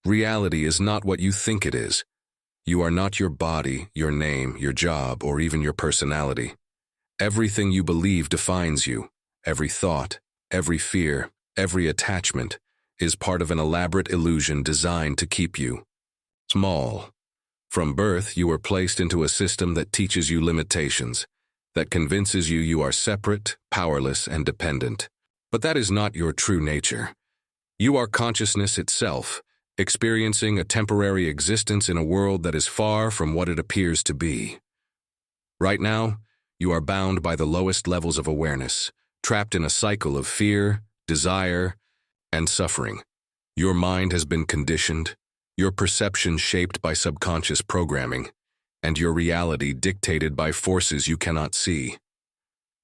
Reality is not what you think it is. You are not your body, your name, your job, or even your personality. Everything you believe defines you. Every thought, every fear, every attachment is part of an elaborate illusion designed to keep you small. From birth, you are placed into a system that teaches you limitations, that convinces you you are separate, powerless, and dependent. But that is not your true nature. You are consciousness itself, experiencing a temporary existence in a world that is far from what it appears to be. Right now, you are bound by the lowest levels of awareness, trapped in a cycle of fear, desire, and suffering. Your mind has been conditioned, your perception shaped by subconscious programming, and your reality dictated by forces you cannot see.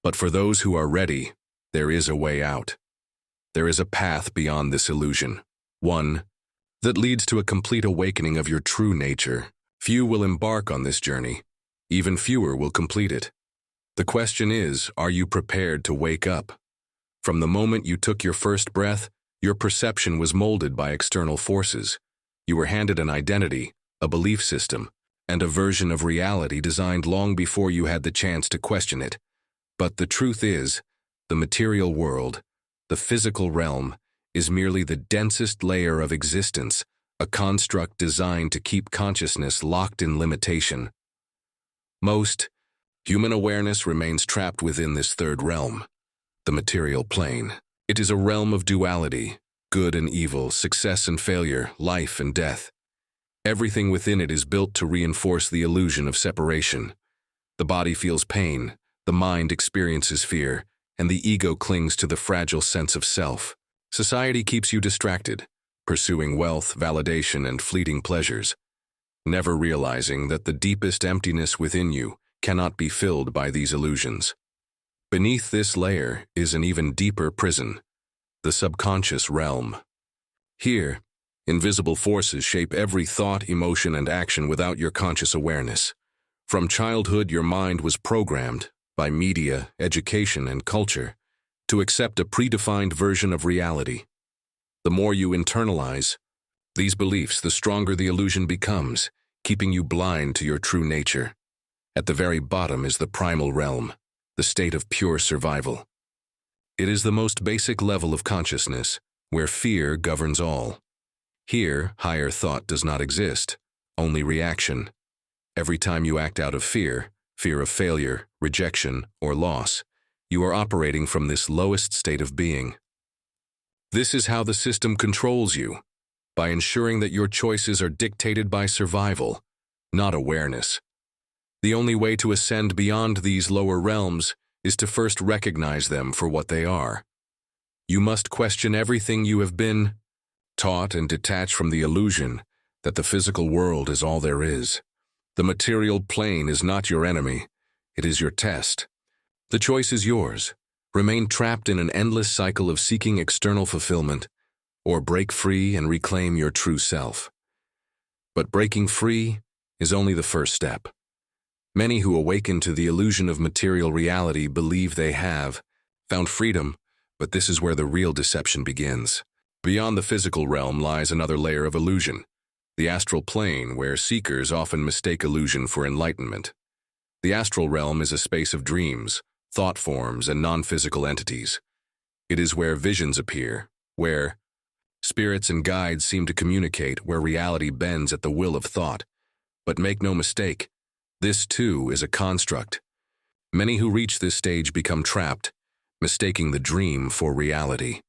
But for those who are ready, there is a way out. There is a path beyond this illusion, one that leads to a complete awakening of your true nature. Few will embark on this journey. Even fewer will complete it. The question is, are you prepared to wake up? From the moment you took your first breath, your perception was molded by external forces. You were handed an identity, a belief system, and a version of reality designed long before you had the chance to question it. But the truth is, the material world, the physical realm, is merely the densest layer of existence, a construct designed to keep consciousness locked in limitation. Most human awareness remains trapped within this third realm, the material plane. It is a realm of duality, good and evil, success and failure, life and death. Everything within it is built to reinforce the illusion of separation. The body feels pain, the mind experiences fear, and the ego clings to the fragile sense of self. Society keeps you distracted, pursuing wealth, validation, and fleeting pleasures, never realizing that the deepest emptiness within you cannot be filled by these illusions. Beneath this layer is an even deeper prison, the subconscious realm. Here, invisible forces shape every thought, emotion, and action without your conscious awareness. From childhood, your mind was programmed, by media, education, and culture, to accept a predefined version of reality. The more you internalize these beliefs, the stronger the illusion becomes, keeping you blind to your true nature. At the very bottom is the primal realm, the state of pure survival. It is the most basic level of consciousness, where fear governs all. Here, higher thought does not exist, only reaction. Every time you act out of fear of failure, rejection, or loss, you are operating from this lowest state of being. This is how the system controls you, by ensuring that your choices are dictated by survival, not awareness. The only way to ascend beyond these lower realms is to first recognize them for what they are. You must question everything you have been taught and detach from the illusion that the physical world is all there is. The material plane is not your enemy, it is your test. The choice is yours. Remain trapped in an endless cycle of seeking external fulfillment, or break free and reclaim your true self. But breaking free is only the first step. Many who awaken to the illusion of material reality believe they have found freedom, but this is where the real deception begins. Beyond the physical realm lies another layer of illusion, the astral plane, where seekers often mistake illusion for enlightenment. The astral realm is a space of dreams, thought forms, and non-physical entities. It is where visions appear, where spirits and guides seem to communicate, where reality bends at the will of thought. But make no mistake, this too is a construct. Many who reach this stage become trapped, mistaking the dream for reality.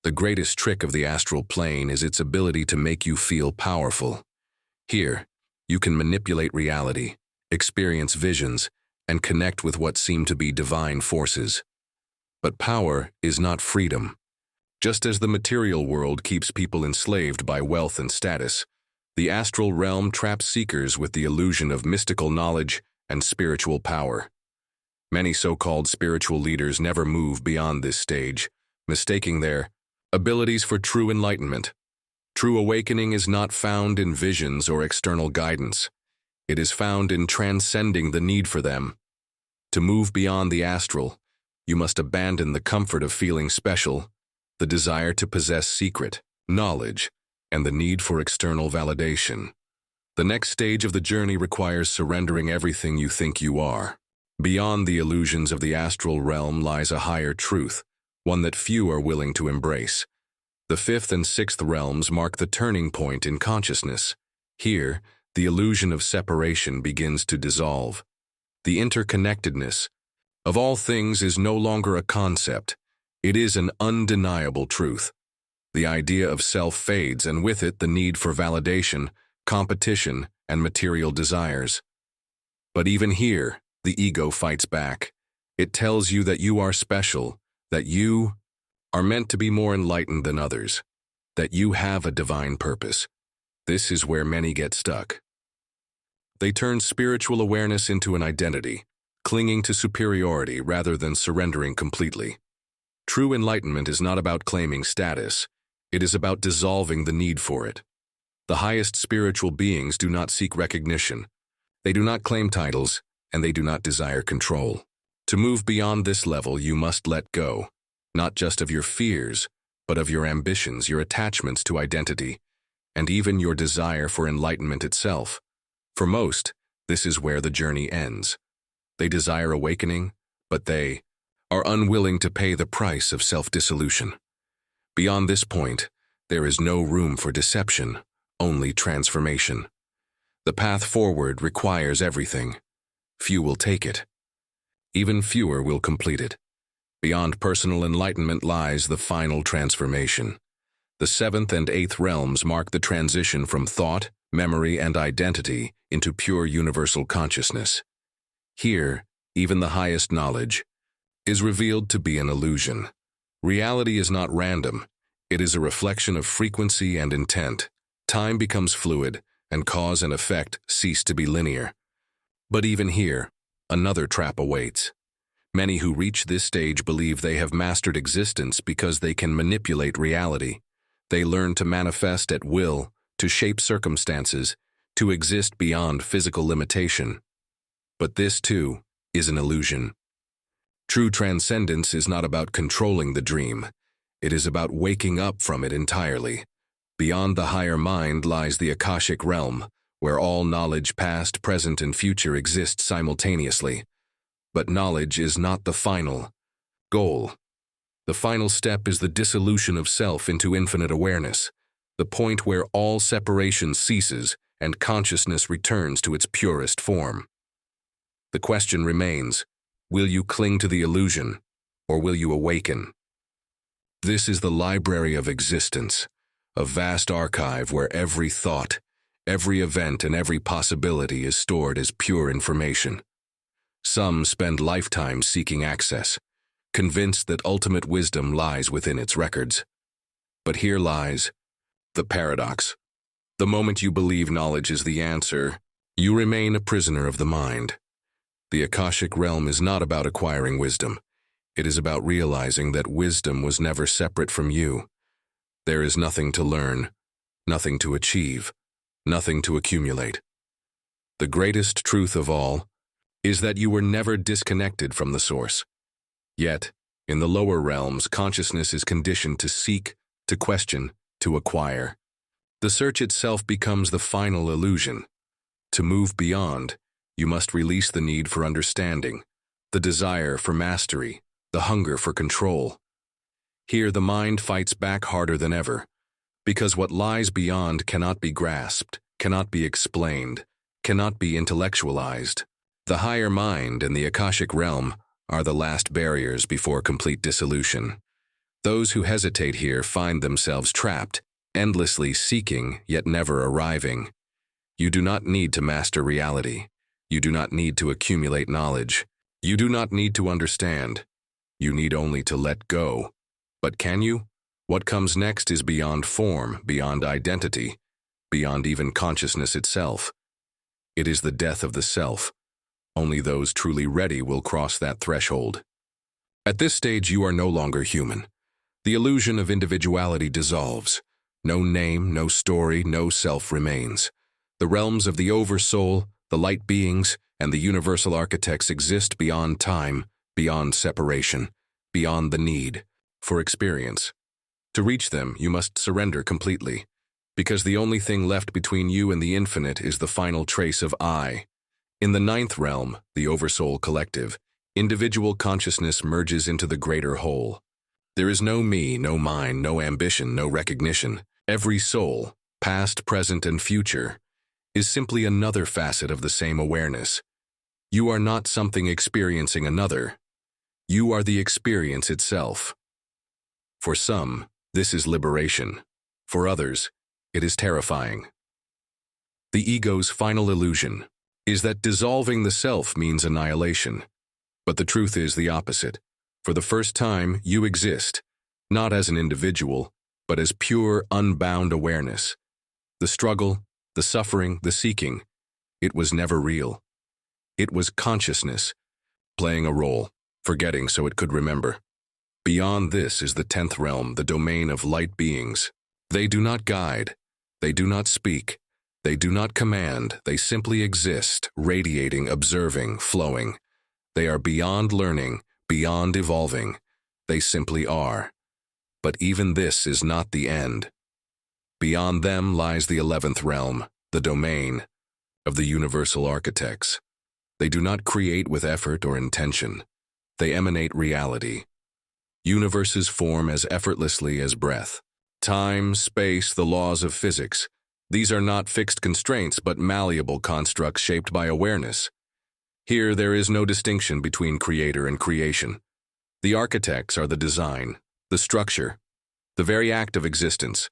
The greatest trick of the astral plane is its ability to make you feel powerful. Here, you can manipulate reality, experience visions, and connect with what seem to be divine forces. But power is not freedom. Just as the material world keeps people enslaved by wealth and status, the astral realm traps seekers with the illusion of mystical knowledge and spiritual power. Many so-called spiritual leaders never move beyond this stage, mistaking their abilities for true enlightenment. True awakening is not found in visions or external guidance. It is found in transcending the need for them. To move beyond the astral, you must abandon the comfort of feeling special, the desire to possess secret knowledge, and the need for external validation. The next stage of the journey requires surrendering everything you think you are. Beyond the illusions of the astral realm lies a higher truth, one that few are willing to embrace. The fifth and sixth realms mark the turning point in consciousness. Here, the illusion of separation begins to dissolve. The interconnectedness of all things is no longer a concept. It is an undeniable truth. The idea of self fades, and with it the need for validation, competition, and material desires. But even here, the ego fights back. It tells you that you are special, that you are meant to be more enlightened than others, that you have a divine purpose. This is where many get stuck. They turn spiritual awareness into an identity, clinging to superiority rather than surrendering completely. True enlightenment is not about claiming status. It is about dissolving the need for it. The highest spiritual beings do not seek recognition. They do not claim titles, and they do not desire control. To move beyond this level, you must let go, not just of your fears, but of your ambitions, your attachments to identity, and even your desire for enlightenment itself. For most, this is where the journey ends. They desire awakening, but they are unwilling to pay the price of self-dissolution. Beyond this point, there is no room for deception, only transformation. The path forward requires everything. Few will take it. Even fewer will complete it. Beyond personal enlightenment lies the final transformation. The seventh and eighth realms mark the transition from thought, memory, and identity into pure universal consciousness. Here, even the highest knowledge is revealed to be an illusion. Reality is not random. It is a reflection of frequency and intent. Time becomes fluid, and cause and effect cease to be linear. But even here, another trap awaits. Many who reach this stage believe they have mastered existence because they can manipulate reality. They learn to manifest at will, to shape circumstances, to exist beyond physical limitation. But this, too, is an illusion. True transcendence is not about controlling the dream. It is about waking up from it entirely. Beyond the higher mind lies the Akashic realm, where all knowledge past, present, and future exists simultaneously. But knowledge is not the final goal. The final step is the dissolution of self into infinite awareness, the point where all separation ceases and consciousness returns to its purest form. The question remains, will you cling to the illusion, or will you awaken? This is the library of existence, a vast archive where every thought, every event, and every possibility is stored as pure information. Some spend lifetimes seeking access, convinced that ultimate wisdom lies within its records. But here lies the paradox. The moment you believe knowledge is the answer, you remain a prisoner of the mind. The Akashic realm is not about acquiring wisdom. It is about realizing that wisdom was never separate from you. There is nothing to learn, nothing to achieve, nothing to accumulate. The greatest truth of all is that you were never disconnected from the source. Yet, in the lower realms, consciousness is conditioned to seek, to question, to acquire. The search itself becomes the final illusion. To move beyond, you must release the need for understanding, the desire for mastery, the hunger for control. Here the mind fights back harder than ever, because what lies beyond cannot be grasped, cannot be explained, cannot be intellectualized. The higher mind and the Akashic realm are the last barriers before complete dissolution. Those who hesitate here find themselves trapped, endlessly seeking yet never arriving. You do not need to master reality. You do not need to accumulate knowledge. You do not need to understand. You need only to let go. But can you? What comes next is beyond form, beyond identity, beyond even consciousness itself. It is the death of the self. Only those truly ready will cross that threshold. At this stage, you are no longer human. The illusion of individuality dissolves. No name, no story, no self remains. The realms of the Oversoul, the light beings, and the universal architects exist beyond time, beyond separation, beyond the need for experience. To reach them, you must surrender completely, because the only thing left between you and the infinite is the final trace of I. In the ninth realm, the Oversoul Collective, individual consciousness merges into the greater whole. There is no me, no mine, no ambition, no recognition. Every soul, past, present, and future, is simply another facet of the same awareness. You are not something experiencing another. You are the experience itself. For some, this is liberation. For others, it is terrifying. The ego's final illusion is that dissolving the self means annihilation. But the truth is the opposite. For the first time, you exist, not as an individual, but as pure, unbound awareness. The struggle, the suffering, the seeking, it was never real. It was consciousness, playing a role, forgetting so it could remember. Beyond this is the 10th realm, the domain of light beings. They do not guide, they do not speak, they do not command, they simply exist, radiating, observing, flowing. They are beyond learning, beyond evolving. They simply are. But even this is not the end. Beyond them lies the 11th realm, the domain of the universal architects. They do not create with effort or intention. They emanate reality. Universes form as effortlessly as breath. Time, space, the laws of physics. These are not fixed constraints, but malleable constructs shaped by awareness. Here, there is no distinction between creator and creation. The architects are the design, the structure, the very act of existence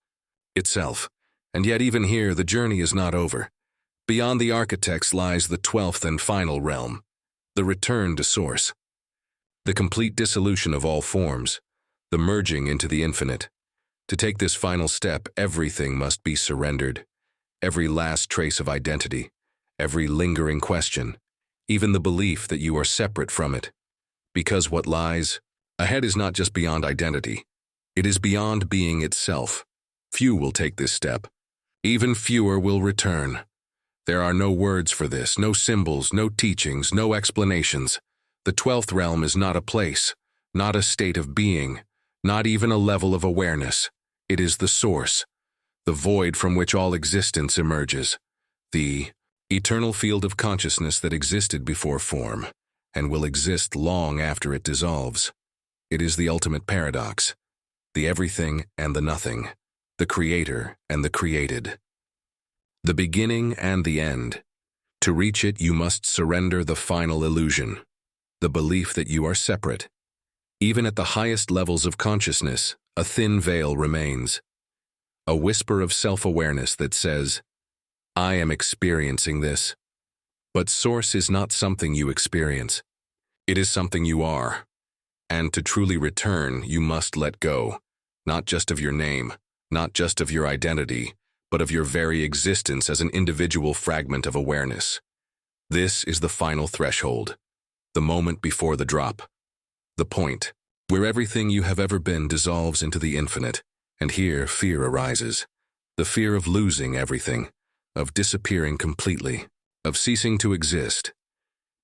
itself. And yet even here, the journey is not over. Beyond the architects lies the 12th and final realm, the return to source. The complete dissolution of all forms, the merging into the infinite. To take this final step, everything must be surrendered. Every last trace of identity, every lingering question, even the belief that you are separate from it. Because what lies ahead is not just beyond identity, it is beyond being itself. Few will take this step. Even fewer will return. There are no words for this, no symbols, no teachings, no explanations. The 12th realm is not a place, not a state of being, not even a level of awareness. It is the source, the void from which all existence emerges, the eternal field of consciousness that existed before form and will exist long after it dissolves. It is the ultimate paradox, the everything and the nothing, the creator and the created, the beginning and the end. To reach it, you must surrender the final illusion, the belief that you are separate. Even at the highest levels of consciousness, a thin veil remains, a whisper of self-awareness that says, I am experiencing this. But source is not something you experience. It is something you are. And to truly return, you must let go, not just of your name, not just of your identity, but of your very existence as an individual fragment of awareness. This is the final threshold, the moment before the drop, the point where everything you have ever been dissolves into the infinite, and here fear arises, the fear of losing everything, of disappearing completely, of ceasing to exist.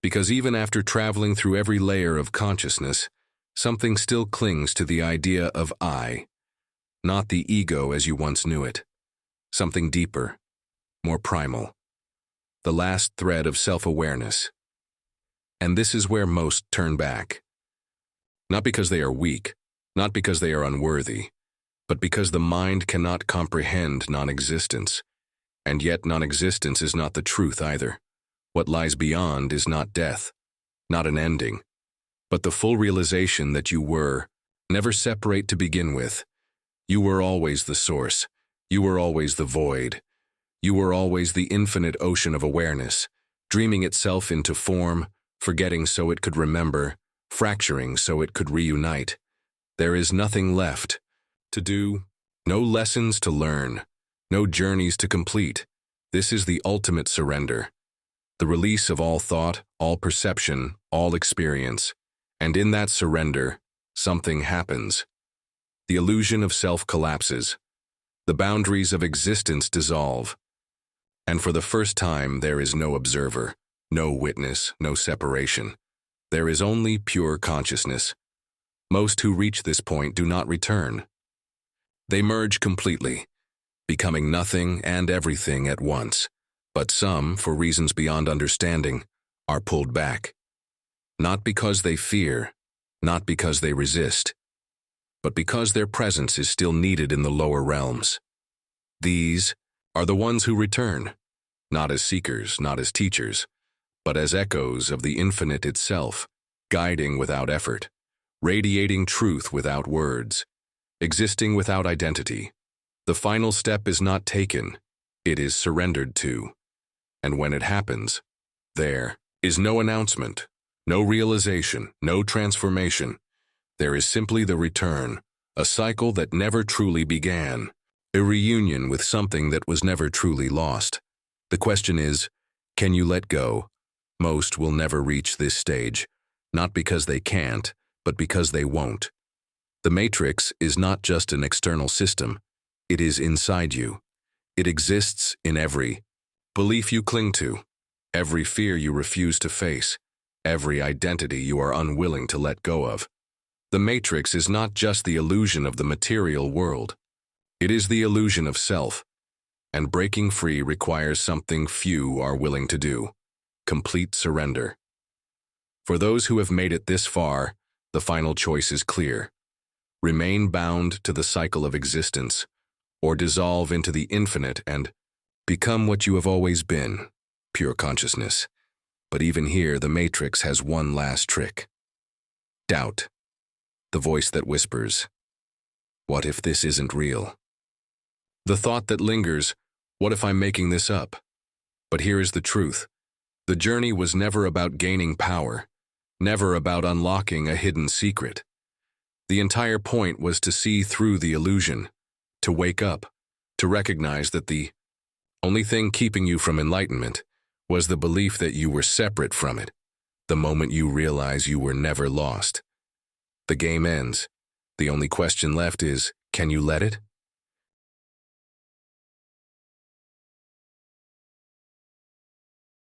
Because even after traveling through every layer of consciousness, something still clings to the idea of I, not the ego as you once knew it. Something deeper, more primal, the last thread of self-awareness. And this is where most turn back. Not because they are weak, not because they are unworthy, but because the mind cannot comprehend non-existence. And yet non-existence is not the truth either. What lies beyond is not death, not an ending, but the full realization that you were never separate to begin with. You were always the source. You were always the void. You were always the infinite ocean of awareness, dreaming itself into form, forgetting so it could remember, fracturing so it could reunite. There is nothing left to do, no lessons to learn, no journeys to complete. This is the ultimate surrender, the release of all thought, all perception, all experience. And in that surrender, something happens. The illusion of self collapses. The boundaries of existence dissolve. And for the first time, there is no observer, no witness, no separation. There is only pure consciousness. Most who reach this point do not return. They merge completely. becoming nothing and everything at once. But some, for reasons beyond understanding, are pulled back. Not because they fear, not because they resist, but because their presence is still needed in the lower realms. These are the ones who return, not as seekers, not as teachers, but as echoes of the infinite itself, guiding without effort, radiating truth without words, existing without identity. The final step is not taken, it is surrendered to. And when it happens, there is no announcement, no realization, no transformation. There is simply the return, a cycle that never truly began, a reunion with something that was never truly lost. The question is, can you let go? Most will never reach this stage, not because they can't, but because they won't. The matrix is not just an external system, it is inside you. It exists in every belief you cling to, every fear you refuse to face, every identity you are unwilling to let go of. The matrix is not just the illusion of the material world. It is the illusion of self, and breaking free requires something few are willing to do: complete surrender. For those who have made it this far, the final choice is clear. Remain bound to the cycle of existence, or dissolve into the infinite and become what you have always been, pure consciousness. But even here, the matrix has one last trick. Doubt. The voice that whispers, "What if this isn't real?" The thought that lingers, "What if I'm making this up?" But here is the truth. The journey was never about gaining power, never about unlocking a hidden secret. The entire point was to see through the illusion, to wake up, to recognize that the only thing keeping you from enlightenment was the belief that you were separate from it. The moment you realize you were never lost, the game ends. The only question left is, can you let it?